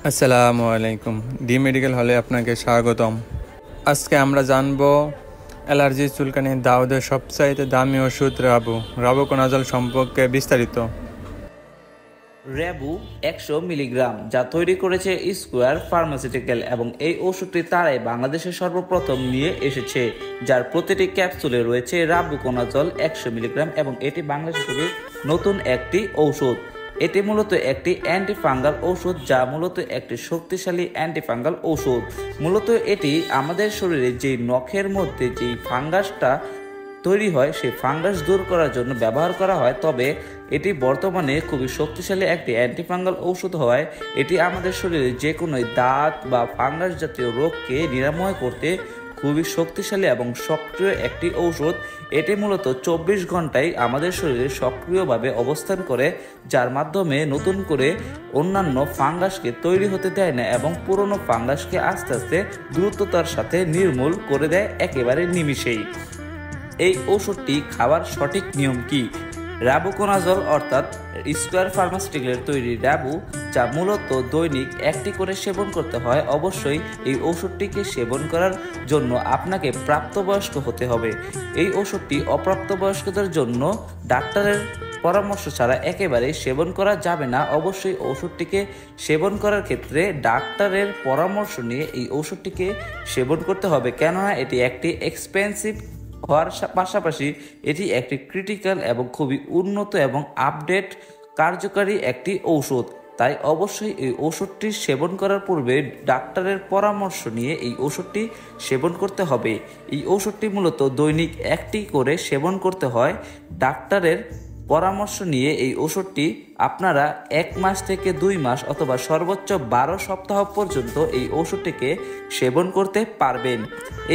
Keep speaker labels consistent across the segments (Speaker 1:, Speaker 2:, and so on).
Speaker 1: আসসালামু আলাইকুম। D medical হলে আপনাকে স্বাগতম। আজকে আমরা জানব অ্যালার্জি চুলকানি দাউদের সবচাইতে দামি ওষুধ রাবুকোনাজল সম্পর্কে বিস্তারিত।
Speaker 2: র্যাবু 100 মিলিগ্রাম, যা তৈরি করেছে স্কোয়ার ফার্মাসিউটিক্যাল, এবং এই ওষুধটি তারাই বাংলাদেশে সর্বপ্রথম নিয়ে এসেছে, যার প্রতিটি ক্যাপসুলে রয়েছে রাবুকোনাজল 100 মিলিগ্রাম, এবং এটি বাংলাদেশে খুবই নতুন একটি ঔষধ। এটি মূলত একটি অ্যান্টিফাঙ্গাল ঔষধ, যা মূলত একটি শক্তিশালী অ্যান্টিফাঙ্গাল ঔষধ। মূলত এটি আমাদের শরীরে যেই নখের মধ্যে যেই ফাঙ্গাসটা তৈরি হয় সেই ফাঙ্গাস দূর করার জন্য ব্যবহার করা হয়। তবে এটি বর্তমানে খুবই শক্তিশালী একটি অ্যান্টিফাঙ্গাল ঔষধ হওয়ায় এটি আমাদের শরীরে যে কোনো দাঁত বা ফাঙ্গাস জাতীয় রোগকে নিরাময় করতে খুবই শক্তিশালী এবং সক্রিয় একটি ঔষধ। এটি মূলত 24 ঘন্টায় আমাদের শরীরে সক্রিয়ভাবে অবস্থান করে, যার মাধ্যমে নতুন করে অন্যান্য ফাঙ্গাসকে তৈরি হতে দেয় না এবং পুরনো ফাঙ্গাসকে আস্তে আস্তে দ্রুততার সাথে নির্মূল করে দেয় একেবারে নিমিষেই। এই ওষুধটি খাওয়ার সঠিক নিয়ম কি? রাবুকোনাজল অর্থাৎ স্কোয়ার ফার্মাসিউটিক্যালের তৈরি র্যাবু, যা মূলত দৈনিক একটি করে সেবন করতে হয়। অবশ্যই এই ওষুধটিকে সেবন করার জন্য আপনাকে প্রাপ্তবয়স্ক হতে হবে। এই ওষুধটি অপ্রাপ্তবয়স্কদের জন্য ডাক্তারের পরামর্শ ছাড়া একেবারে সেবন করা যাবে না। অবশ্যই ওষুধটিকে সেবন করার ক্ষেত্রে ডাক্তারের পরামর্শ নিয়ে এই ওষুধটিকে সেবন করতে হবে, কেননা এটি একটি এক্সপেন্সিভ হওয়ার পাশাপাশি এটি একটি ক্রিটিক্যাল এবং খুবই উন্নত এবং আপডেট কার্যকারী একটি ঔষধ। তাই অবশ্যই এই ওষুধটি সেবন করার পূর্বে ডাক্তারের পরামর্শ নিয়ে এই ওষুধটি সেবন করতে হবে। এই ওষুধটি মূলত দৈনিক একটি করে সেবন করতে হয়। ডাক্তারের পরামর্শ নিয়ে এই ওষুধটি আপনারা 1 মাস থেকে 2 মাস অথবা সর্বোচ্চ 12 সপ্তাহ পর্যন্ত এই ওষুধটিকে সেবন করতে পারবেন।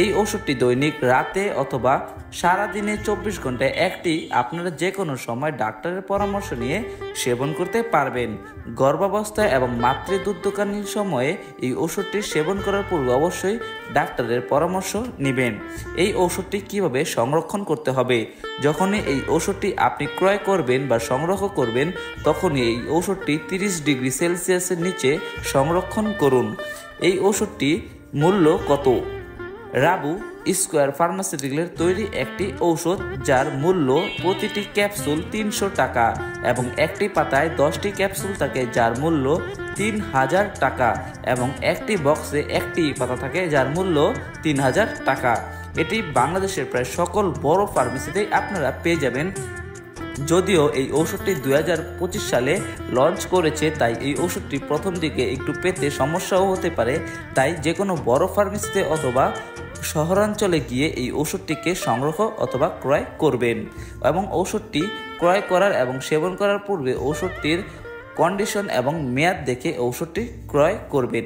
Speaker 2: এই ওষুধটি দৈনিক রাতে অথবা সারাদিনে 24 ঘন্টায় একটি আপনারা যে কোনো সময় ডাক্তারের পরামর্শ নিয়ে সেবন করতে পারবেন। গর্ভাবস্থায় এবং মাতৃদুগ্ধকালীন সময়ে এই ওষুধটি সেবন করার পূর্বে অবশ্যই ডাক্তারের পরামর্শ নেবেন। এই ওষুধটি কিভাবে সংরক্ষণ করতে হবে? যখনই এই ওষুধটি আপনি ক্রয় করবেন বা সংগ্রহ করবেন, তখনই এই ওষুধটি 30 ডিগ্রি সেলসিয়াসের নিচে সংরক্ষণ করুন। এই ওষুধটি মূল্য কত? রাবু স্কোয়ার ফার্মাসিউটিক্যালের তৈরি একটি ঔষধ, যার মূল্য প্রতিটি ক্যাপসুল 300 টাকা এবং একটি পাতায় 10টি ক্যাপসুল থাকে, যার মূল্য 3000 টাকা, এবং একটি বক্সে একটি পাতা থাকে, যার মূল্য 3000 টাকা। এটি বাংলাদেশের প্রায় সকল বড় ফার্মেসিতেই আপনারা পেয়ে যাবেন। যদিও এই ওষুধটি 2025 সালে লঞ্চ করেছে, তাই এই ওষুধটি প্রথম দিকে একটু পেতে সমস্যাও হতে পারে। তাই যে কোনো বড় ফার্মেসিতে অথবা শহরাঞ্চলে গিয়ে এই ওষুধটিকে সংগ্রহ অথবা ক্রয় করবেন, এবং ওষুধটি ক্রয় করার এবং সেবন করার পূর্বে ওষুধটির কন্ডিশন এবং মেয়াদ দেখে ওষুধটি ক্রয় করবেন।